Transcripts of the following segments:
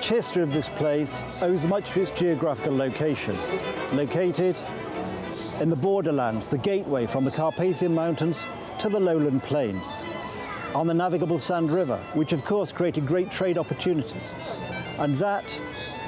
rich history of this place owes much to its geographical location. Located in the borderlands, the gateway from the Carpathian Mountains to the lowland plains, on the navigable Sand River, which of course created great trade opportunities. And that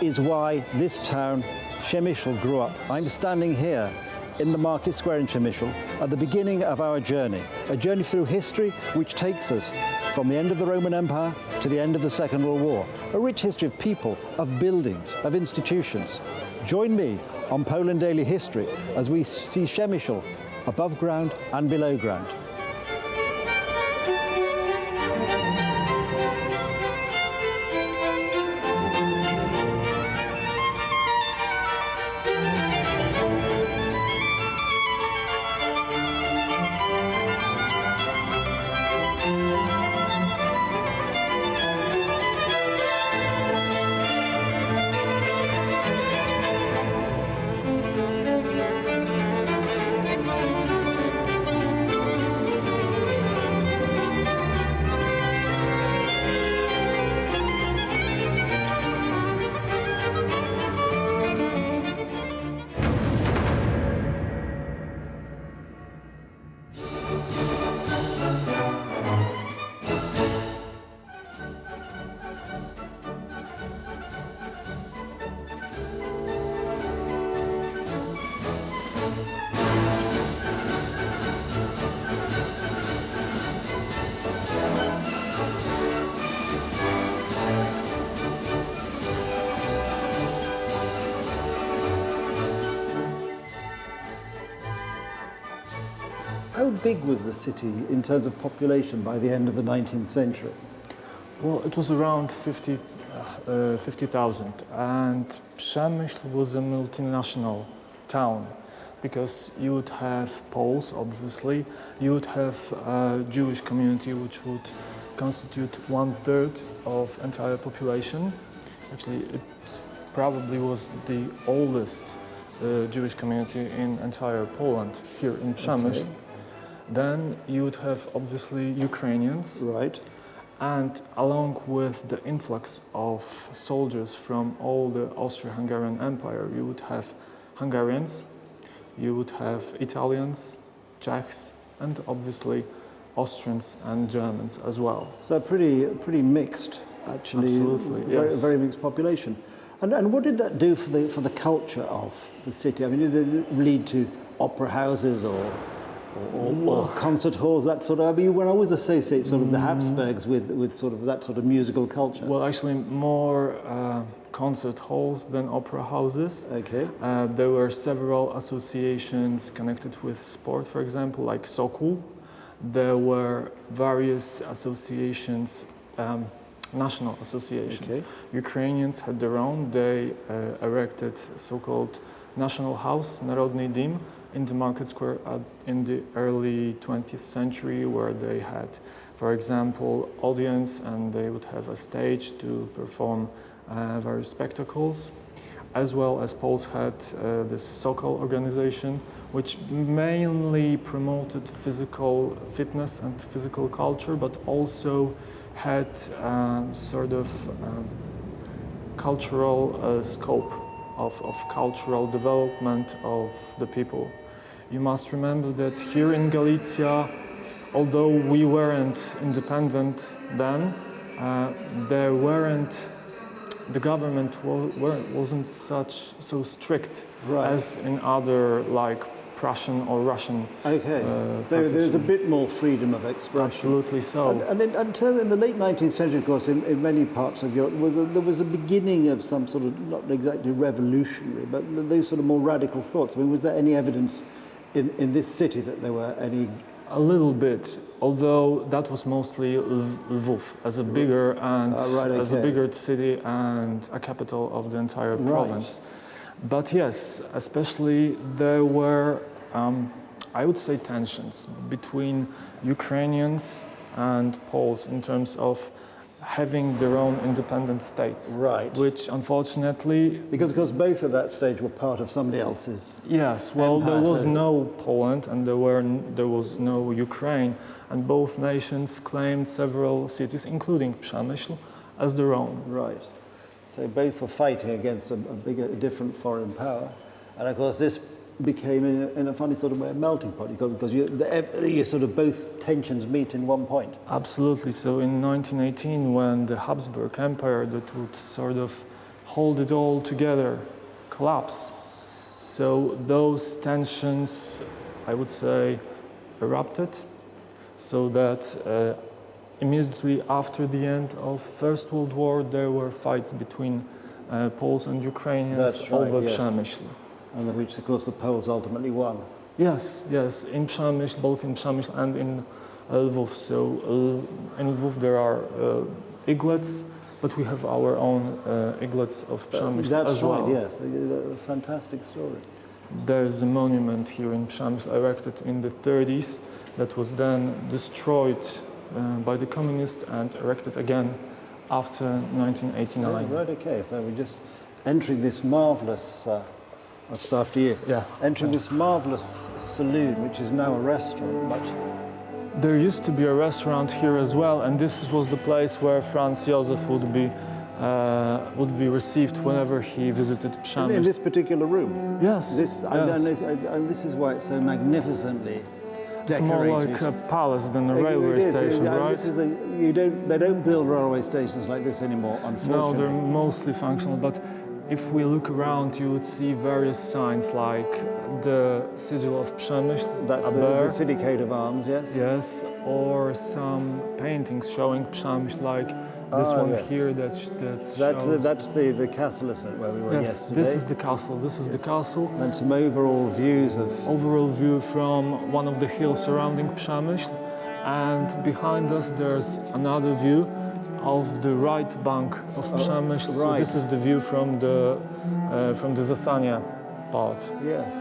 is why this town, Przemyśl, grew up. I'm standing here in the market square in Przemyśl at the beginning of our journey, a journey through history which takes us from the end of the Roman Empire to the end of the Second World War, a rich history of people, of buildings, of institutions. Join me on Poland Daily History as we see Przemyśl above ground and below ground. How big was the city in terms of population by the end of the 19th century? Well, it was around 50,000, and Przemyśl was a multinational town because you would have Poles, obviously, you would have a Jewish community which would constitute 1/3 of entire population. Actually, it probably was the oldest Jewish community in entire Poland here in Przemyśl. Okay. Then you would have obviously Ukrainians. Right. And along with the influx of soldiers from all the Austria-Hungarian Empire, you would have Hungarians, you would have Italians, Czechs, and obviously Austrians and Germans as well. So pretty mixed, actually. Absolutely, yes. Very mixed population. And what did that do for the culture of the city? I mean, did it lead to opera houses or concert halls, that sort of? I mean, when I always associate sort of the Habsburgs with sort of that sort of musical culture. Well, actually more concert halls than opera houses. Okay. There were several associations connected with sport, for example, like Sokół. There were various associations, national associations. Okay. Ukrainians had their own. They erected so-called National House, Narodny Dom, in the market square in the early 20th century, where they had, for example, audience, and they would have a stage to perform various spectacles, as well as Poles had this Sokół organization, which mainly promoted physical fitness and physical culture, but also had sort of cultural scope of cultural development of the people. You must remember that here in Galicia, although we weren't independent then, the government wasn't so strict as in other, like Prussian or Russian. Okay, so there's a bit more freedom of expression. Absolutely so. And in the late 19th century, of course, in many parts of Europe, there was a beginning of some sort of, not exactly revolutionary, but those sort of more radical thoughts. I mean, was there any evidence in this city that there were any? A little bit, although that was mostly Lwów as a bigger as a bigger city and a capital of the entire province. But yes, especially there were, I would say, tensions between Ukrainians and Poles in terms of having their own independent states. Right. Which unfortunately... Because of course both at that stage were part of somebody else's. Yes, well, empire, there was no Poland and there was no Ukraine, and both nations claimed several cities, including Przemyśl, as their own. Right. So both were fighting against a bigger, different foreign power. And of course this became, in a funny sort of way, a melting pot, because you sort of both tensions meet in one point. Absolutely. So in 1918, when the Habsburg Empire that would sort of hold it all together collapsed, so those tensions, I would say, erupted, so that immediately after the end of First World War, there were fights between Poles and Ukrainians over Przemyśl. And which, of course, the Poles ultimately won. Yes, yes, in Przemyśl, both in Przemyśl and in Lwów. So in Lwów there are iglets, but we have our own iglets of Przemyśl as well. That's right, yes, a fantastic story. There's a monument here in Przemyśl erected in the 30s that was then destroyed by the communists and erected again after 1989. Right, okay, so we're just entering this marvellous, that's after you, entering this marvellous saloon, which is now a restaurant. There used to be a restaurant here as well, and this was the place where Franz-Jozef would be received whenever he visited Przemyśl. In this particular room? Yes. And this is why it's so magnificently decorated. It's more like a palace than a railway station, right? This is they don't build railway stations like this anymore, unfortunately. No, they're mostly functional, but if we look around, you would see various signs like the sigil of Przemyśl. That's the city coat of arms, yes? Yes, or some paintings showing Przemyśl, like this one here that shows... That's the castle, isn't it, where we were yesterday? This is the castle. This is the castle. And some overall views of... Overall view from one of the hills surrounding Przemyśl. And behind us there's another view of the right bank of Przemyśl. So this is the view from the Zasania part. Yes.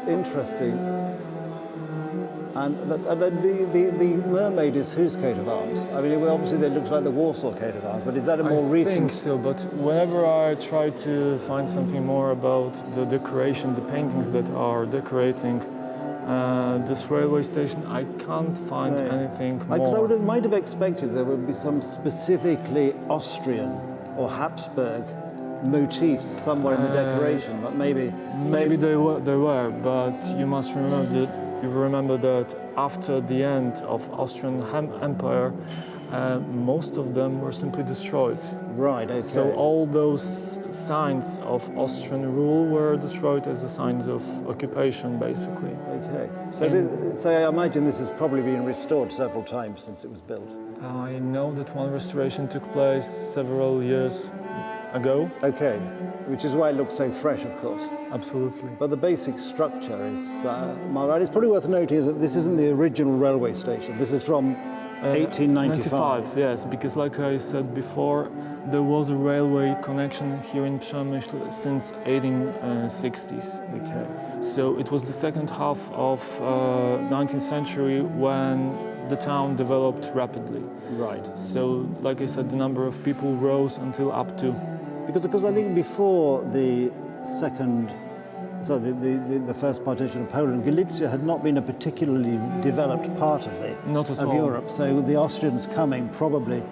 Interesting. And the mermaid is whose coat of arms? I mean, obviously it looks like the Warsaw coat of arms, but is that a more recent? I think so, but whenever I try to find something more about the decoration, the paintings that are decorating this railway station, I can't find anything more. Because I might have expected there would be some specifically Austrian or Habsburg motifs somewhere in the decoration, but maybe there were, but you must remember that after the end of Austrian Empire, most of them were simply destroyed. Right, okay. So all those signs of Austrian rule were destroyed as a signs of occupation, basically. Okay. So I imagine this has probably been restored several times since it was built. I know that one restoration took place several years ago. Okay, which is why it looks so fresh, of course. Absolutely. But the basic structure is, it's probably worth noting is that this isn't the original railway station. This is from 1895. Yes, because like I said before, there was a railway connection here in Przemyśl since 1860s. Okay. So it was the second half of 19th century when the town developed rapidly. Right. So, like I said, the number of people rose until up to... Because I think before the first partition of Poland, Galicia had not been a particularly developed part of Europe. So the Austrians coming probably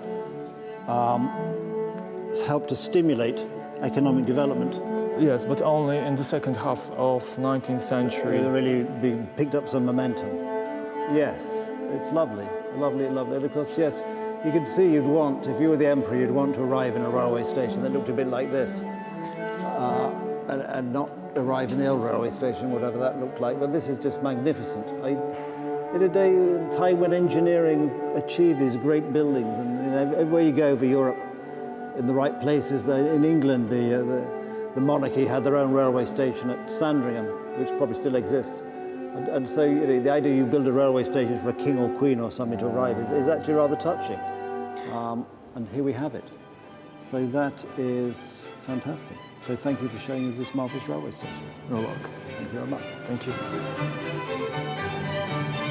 helped to stimulate economic development. Yes, but only in the second half of 19th century. So really picked up some momentum. Yes, it's lovely, lovely. Because yes, you could see if you were the emperor, you'd want to arrive in a railway station that looked a bit like this, and not arrive in the old railway station, whatever that looked like. But this is just magnificent. In a time when engineering achieved these great buildings, and everywhere you go over Europe, in the right places. In England, the monarchy had their own railway station at Sandringham, which probably still exists. And so the idea you build a railway station for a king or queen or something to arrive is actually rather touching. And here we have it. So that is fantastic. So thank you for showing us this marvellous railway station. You're welcome. Thank you very much. Thank you.